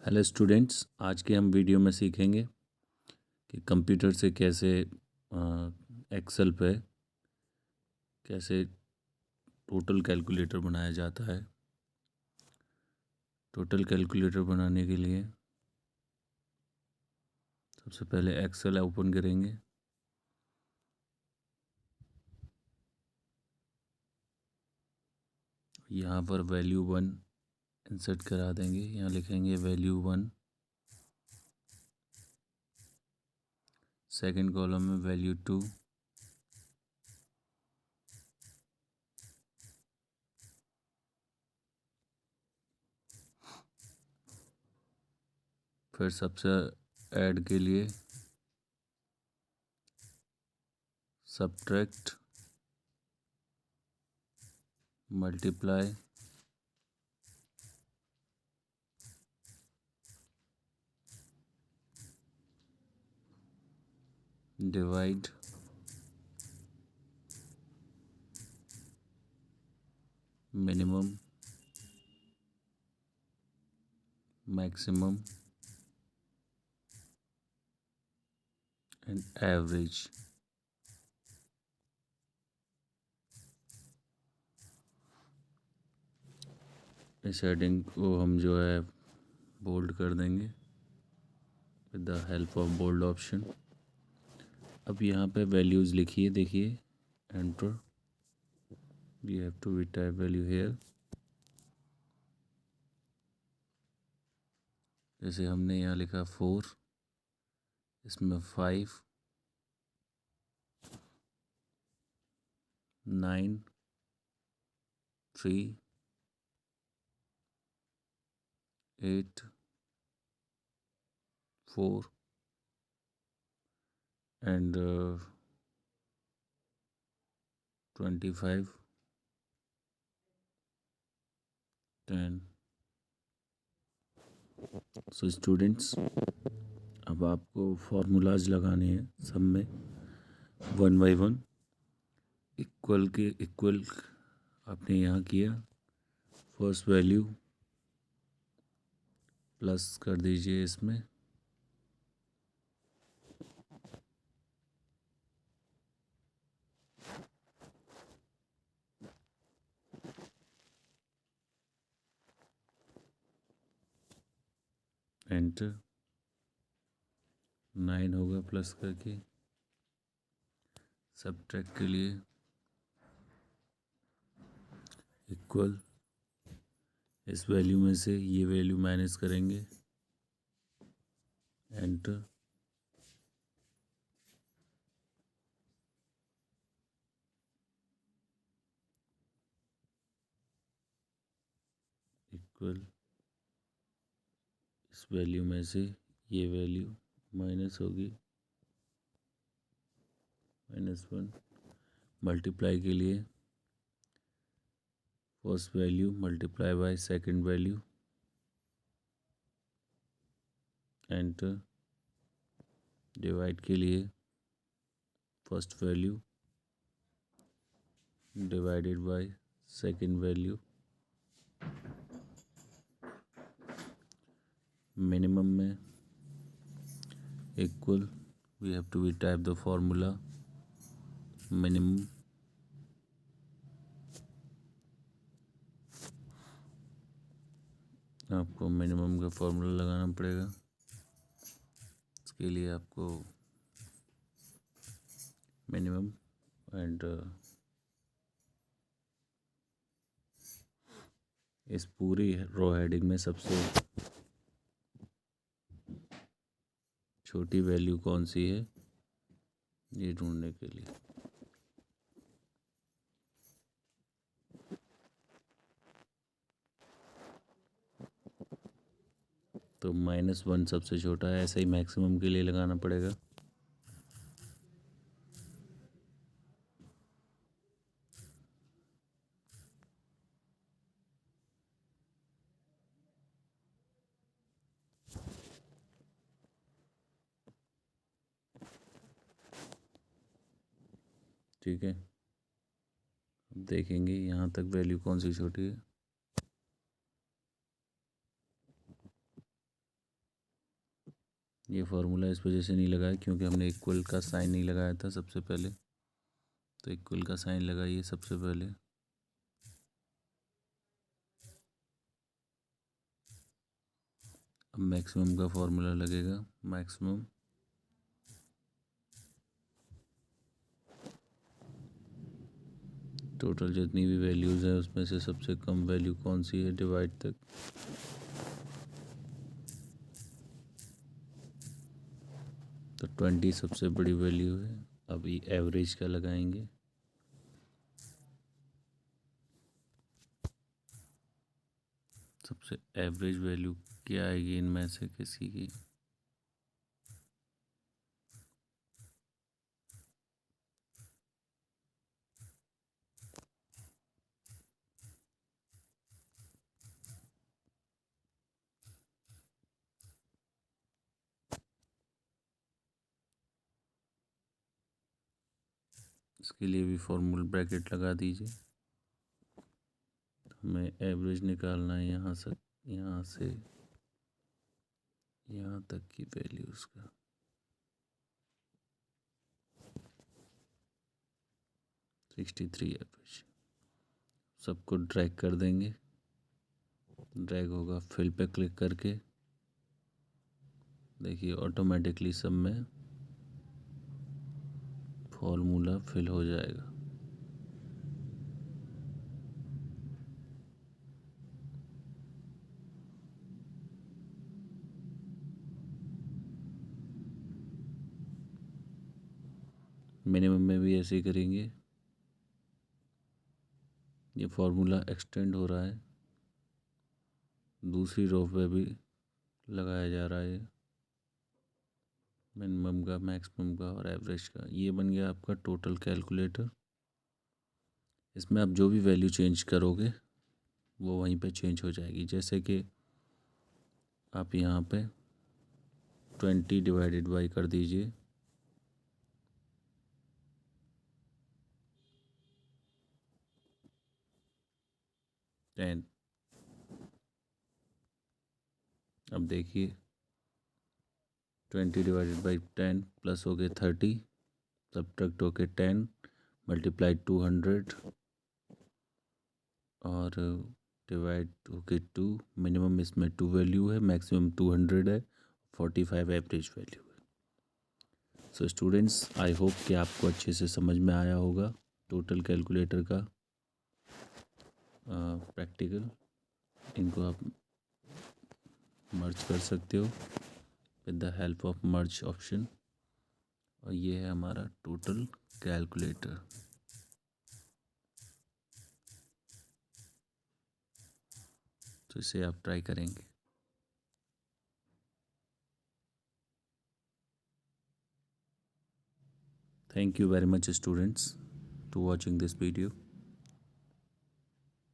Hello students, आज के हम वीडियो में सीखेंगे कि कंप्यूटर से कैसे एक्सेल पे कैसे टोटल कैलकुलेटर बनाया जाता है। टोटल कैलकुलेटर बनाने के लिए सबसे पहले एक्सेल ओपन करेंगे। यहाँ पर वैल्यू 1 इंसर्ट करा देंगे। यहाँ लिखेंगे वैल्यू 1। सेकंड कॉलम में वैल्यू 2। फिर सबसे ऐड के लिए subtract, multiply, divide, minimum, maximum and average. इस हेडिंग को हम जो है बोल्ड कर देंगे with the help of bold option. अब यहाँ पे वैल्यूज़ लिखिए, देखिए enter. We have to type value here. जैसे हमने यहाँ लिखा 4, इसमें 5, 9, 3, 8, 4 एंड 25, 10। सो स्टूडेंट्स, अब आपको फॉर्मूलाज लगाने हैं सब में 1 बाई 1। इक्वल के इक्वल आपने यहाँ किया। फर्स्ट वैल्यू प्लस कर दीजिए इसमें। एंटर। 9 होगा प्लस करके। सब्ट्रैक्ट के लिए इक्वल, इस वैल्यू में से ये वैल्यू माइनस करेंगे। एंटर। इक्वल, इस वैल्यू में से ये वैल्यू माइनस होगी, -1। मल्टीप्लाई के लिए first value multiply by second value. Enter. Divide के लिए first value divided by second value. Minimum में equal, we have to type the formula minimum. आपको मिनिमम का फॉर्मूला लगाना पड़ेगा। इसके लिए आपको मिनिमम एंड इस पूरी रो हेडिंग में सबसे छोटी वैल्यू कौन सी है ये ढूंढने के लिए तो -1 सबसे छोटा है। ऐसे ही मैक्सिमम के लिए लगाना पड़ेगा। ठीक है, अब देखेंगे यहाँ तक वैल्यू कौन सी छोटी है। ये फार्मूला इस वजह से नहीं लगाया क्योंकि हमने इक्वल का साइन नहीं लगाया था सबसे पहले, तो इक्वल का साइन लगाइए सबसे पहले। अब मैक्सिमम का फार्मूला लगेगा। मैक्सिमम टोटल जितनी भी वैल्यूज़ हैं उसमें से सबसे कम वैल्यू कौन सी है डिवाइड तक। तो 20 सबसे बड़ी वैल्यू है। अभी एवरेज का लगाएंगे। सबसे एवरेज वैल्यू क्या आएगी इनमें से किसी की। इसके लिए भी फॉर्मूला ब्रैकेट लगा दीजिए। हमें एवरेज निकालना है यहाँ से यहाँ तक की वैल्यूज़ का। 63 एवरेज। सबको ड्रैग कर देंगे। ड्रैग होगा फिल पे क्लिक करके, देखिए ऑटोमेटिकली सब में फॉर्मूला फिल हो जाएगा। मिनिमम में भी ऐसे ही करेंगे। ये फार्मूला एक्सटेंड हो रहा है, दूसरी रो पे भी लगाया जा रहा है, मिनिमम का, मैक्सिमम का और एवरेज का। ये बन गया आपका टोटल कैलकुलेटर। इसमें आप जो भी वैल्यू चेंज करोगे वो वहीं पे चेंज हो जाएगी। जैसे कि आप यहाँ पे 20 डिवाइडेड बाई कर दीजिए 10। अब देखिए 20 डिवाइडेड बाई 10 प्लस हो गए 30, सब्ट्रैक्ट हो के 10 मल्टीप्लाइड 200 और डिवाइड हो के 2। मिनिमम इसमें 2 वैल्यू है, मैक्सिमम 200 है, 45 एवरेज वैल्यू है। सो स्टूडेंट्स, आई होप कि आपको अच्छे से समझ में आया होगा टोटल कैलकुलेटर का प्रैक्टिकल। इनको आप मर्ज कर सकते हो with the help of merge option. और ये है हमारा टोटल कैलकुलेटर। तो इसे आप ट्राई करेंगे। Thank you very much students to watching this video.